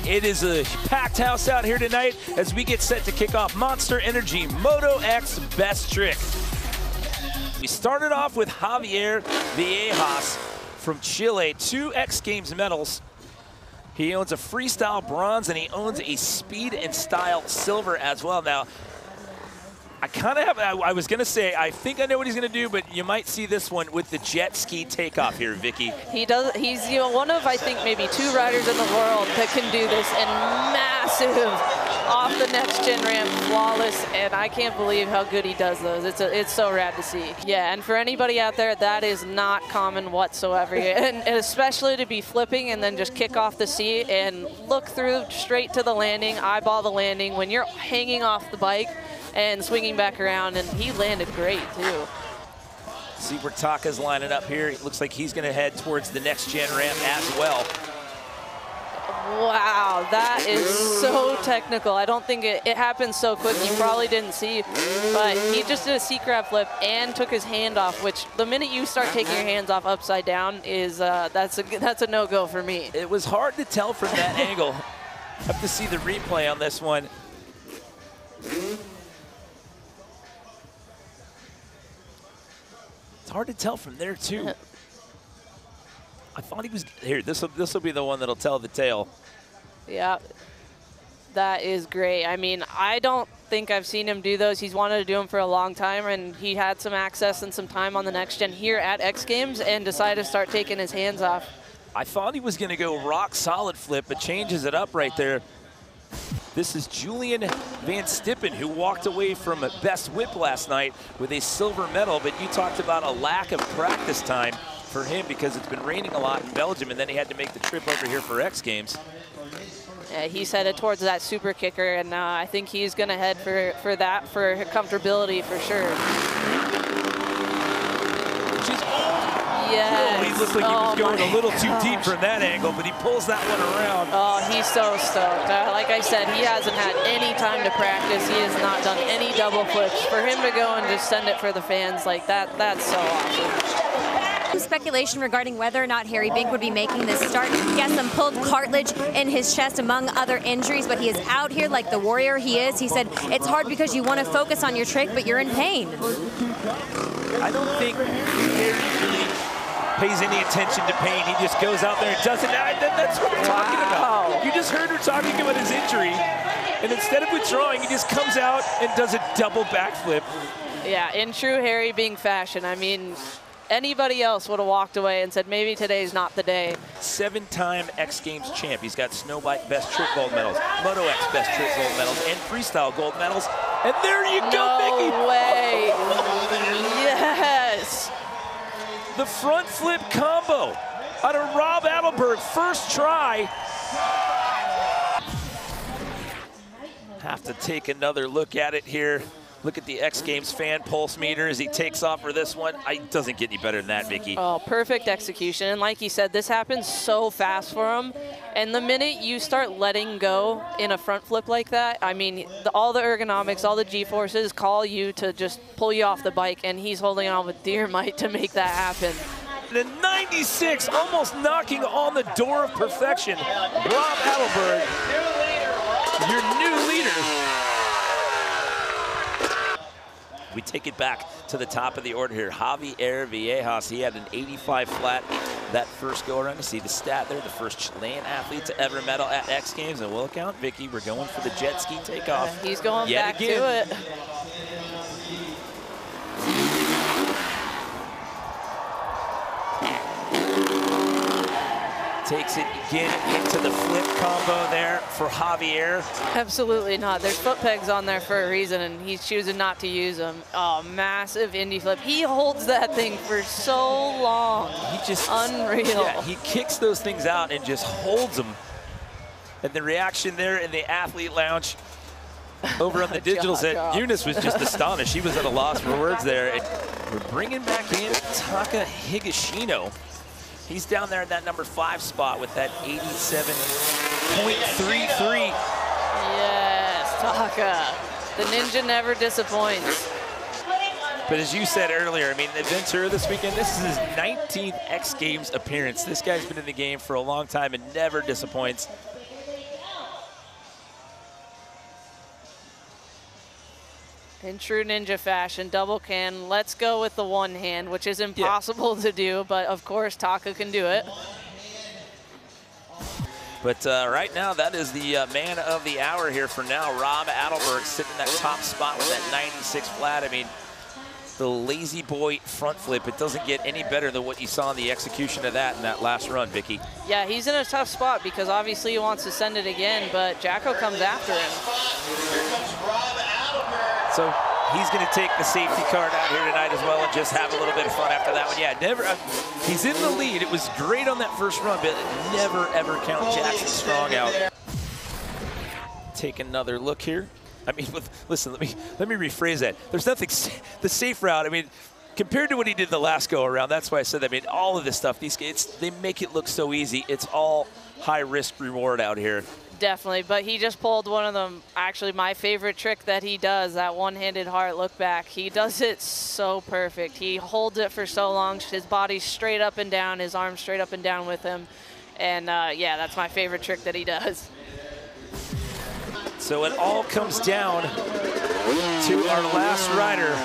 It is a packed house out here tonight as we get set to kick off Monster Energy Moto X Best Trick. We started off with Javier Villegas from Chile, 2 X Games medals. He owns a freestyle bronze and he owns a speed and style silver as well. Now, I was gonna say, I think I know what he's gonna do, but you might see this one with the jet ski takeoff here, Vicky. He does, he's one of, I think, maybe 2 riders in the world that can do this, and massive off the next gen ramp, flawless, and I can't believe how good he does those. It's so rad to see. Yeah, and for anybody out there, that is not common whatsoever. And especially to be flipping and then just kick off the seat and look through straight to the landing, eyeball the landing when you're hanging off the bike and swinging back around, and he landed great too. See where Taka's lining up here. It looks like he's gonna head towards the next gen ramp as well. Wow, that is so technical. I don't think it happened so quick. You probably didn't see, but he just did a seat grab flip and took his hand off, which the minute you start taking your hands off upside down is that's a no-go for me. It was hard to tell from that angle. Have to see the replay on this one. It's hard to tell from there too. I thought he was here. This will be the one that'll tell the tale. Yeah, that is great. I mean, I don't think I've seen him do those. He's wanted to do them for a long time, and he had some access and some time on the next gen here at X Games and decided to start taking his hands off. I thought he was going to go rock solid flip, but changes it up right there. This is Julien Vanstippen, who walked away from Best Whip last night with a silver medal, but you talked about a lack of practice time for him because it's been raining a lot in Belgium, and then he had to make the trip over here for X Games. Yeah, he's headed towards that super kicker, and I think he's going to head for that for comfortability for sure. Yes. Oh, he looked like he was going a little too deep from that angle, but he pulls that one around. Oh, he's so stoked. Like I said, he hasn't had any time to practice. He has not done any double flips. For him to go and just send it for the fans like that, that's so awesome. Speculation regarding whether or not Harry Bink would be making this start. He has some pulled cartilage in his chest, among other injuries, but he is out here like the warrior he is. He said it's hard because you want to focus on your trick, but you're in pain. I don't think Harry really pays any attention to pain. He just goes out there and does it. That's what we're talking about. You just heard her talking about his injury, and instead of withdrawing, he just comes out and does a double backflip. Yeah, in true Harry Bink fashion. I mean, anybody else would have walked away and said, maybe today's not the day. 7-time X Games champ. He's got Snowbike Best Trick gold medals, Moto X Best Trick gold medals, and Freestyle gold medals. And there you go, Mickey. No way. Yes. The front flip combo out of Rob Adelberg, first try. Have to take another look at it here. Look at the X Games fan pulse meter as he takes off for this one. It doesn't get any better than that, Vicky. Oh, perfect execution. And like he said, this happens so fast for him. And the minute you start letting go in a front flip like that, I mean, all the ergonomics, all the G-forces call you to just pull you off the bike, and he's holding on with dear might to make that happen. The 96, almost knocking on the door of perfection. Rob Adelberg, your new leader. We take it back to the top of the order here. Javier Villegas, he had an 85 flat that first go around. You see the stat there, the first Chilean athlete to ever medal at X Games. And we'll count, Vicky, we're going for the jet ski takeoff. He's going yet back again. to it. Takes it again into the flip combo there for Javier. Absolutely not. There's foot pegs on there for a reason, and he's choosing not to use them. Oh, massive Indy flip. He holds that thing for so long. He just unreal. Yeah, he kicks those things out and just holds them. And the reaction there in the athlete lounge over on the digital set, Eunice was just astonished. She was at a loss for words there. And we're bringing back in Taka Higashino. He's down there in that number 5 spot with that 87.33. Yes, Taka. The ninja never disappoints. But as you said earlier, I mean, the Ventura this weekend, this is his 19th X Games appearance. This guy's been in the game for a long time and never disappoints. In true ninja fashion, double can. Let's go with the one hand, which is impossible to do, but of course Taka can do it. But right now, that is the man of the hour here for now. Rob Adelberg sitting in that top spot with that 96 flat. I mean, the lazy boy front flip, it doesn't get any better than what you saw in the execution of that in that last run, Vicky. Yeah, he's in a tough spot because obviously he wants to send it again, but Jacko comes after him. So he's going to take the safety card out here tonight as well and just have a little bit of fun after that one. Yeah, never. He's in the lead. It was great on that first run, but never, ever count Jackson Strong out. Take another look here. I mean, listen, let me rephrase that. There's nothing, the safe route, I mean, compared to what he did the last go around, that's why I said that. I mean, all of this stuff, these kids, they make it look so easy. It's all high risk reward out here. Definitely, but he just pulled one of them, actually my favorite trick that he does, that one-handed heart look back. He does it so perfect. He holds it for so long, his body's straight up and down, his arms straight up and down with him. And yeah, that's my favorite trick that he does. So it all comes down to our last rider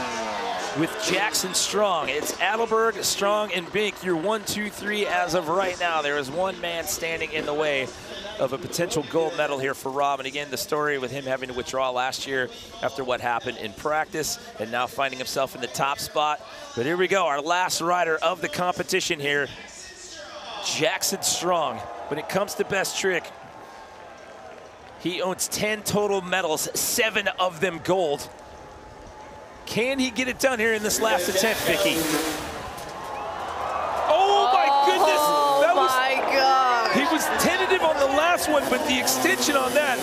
with Jackson Strong. It's Adelberg, Strong, and Bink. You're 1, 2, 3 as of right now. There is one man standing in the way of a potential gold medal here for Rob. And again, the story with him having to withdraw last year after what happened in practice and now finding himself in the top spot. But here we go, our last rider of the competition here, Jackson Strong. When it comes to best trick, he owns 10 total medals, 7 of them gold. Can he get it done here in this last attempt, Vicky? Oh my goodness! That was, my God! He was tentative on the last one, but the extension on that,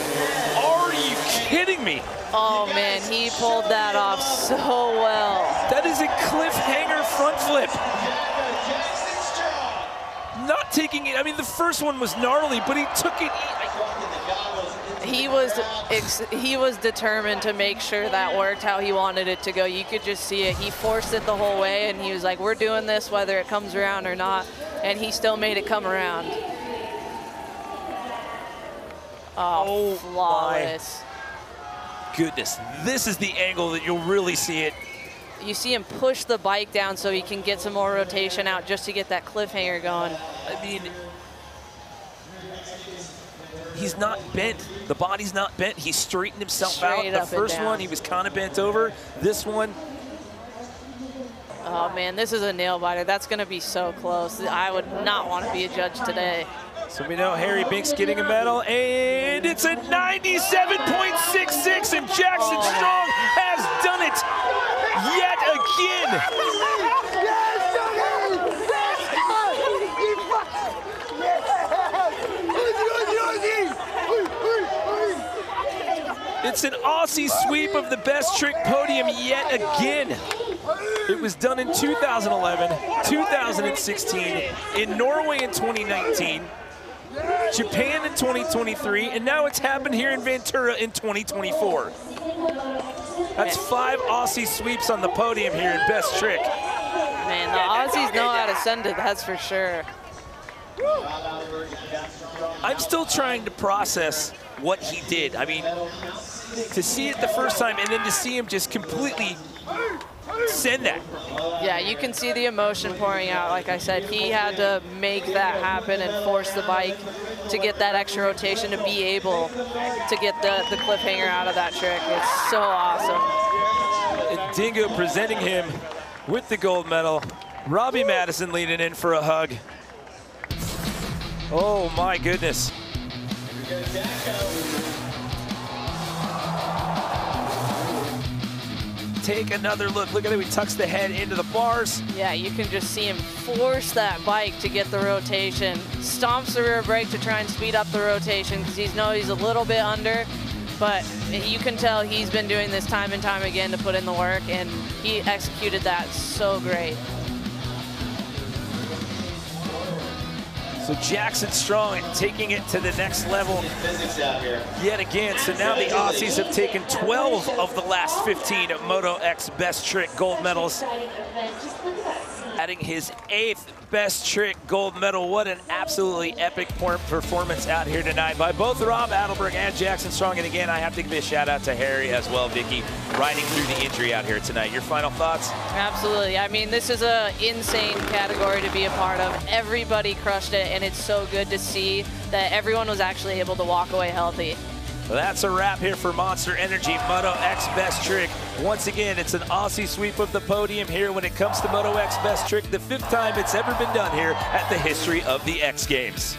are you kidding me? Oh man, he pulled that off so well. That is a cliffhanger front flip. Not taking it, I mean, the first one was gnarly, but he took it. He was determined to make sure that worked how he wanted it to go. You could just see it. He forced it the whole way, and he was like, we're doing this whether it comes around or not, and he still made it come around. Oh, flawless. My goodness, this is the angle that you'll really see it. You see him push the bike down so he can get some more rotation out just to get that cliffhanger going. I mean, he's not bent. The body's not bent. He straightened himself out. The first one, he was kind of bent over. This one. Oh man, this is a nail biter. That's going to be so close. I would not want to be a judge today. So we know Harry Bink's getting a medal, and it's a 97.66, and Jackson Strong has done it yet again. It's an Aussie sweep of the best trick podium yet again. It was done in 2011, 2016, in Norway in 2019, Japan in 2023, and now it's happened here in Ventura in 2024. That's 5 Aussie sweeps on the podium here in best trick. Man, the Aussies know how to send it, that's for sure. I'm still trying to process what he did. I mean, to see it the first time and then to see him just completely send that. Yeah, you can see the emotion pouring out. Like I said, he had to make that happen and force the bike to get that extra rotation to be able to get the cliffhanger out of that trick. It's so awesome. And Dingo presenting him with the gold medal. Robbie Madison leaning in for a hug. Oh my goodness. Take another look. Look at it, he tucks the head into the bars. Yeah, you can just see him force that bike to get the rotation. Stomps the rear brake to try and speed up the rotation because he's a little bit under, but you can tell he's been doing this time and time again to put in the work, and he executed that so great. So Jackson Strong taking it to the next level yet again. So now the Aussies have taken 12 of the last 15 Moto X Best Trick gold medals, adding his 8th Best Trick gold medal. What an absolutely epic performance out here tonight by both Rob Adelberg and Jackson Strong. And again, I have to give a shout out to Harry as well, Vicky, riding through the injury out here tonight. Your final thoughts? Absolutely. I mean, this is an insane category to be a part of. Everybody crushed it, and it's so good to see that everyone was actually able to walk away healthy. Well, that's a wrap here for Monster Energy Moto X Best Trick. Once again, it's an Aussie sweep of the podium here when it comes to Moto X Best Trick, the 5th time it's ever been done here at the history of the X Games.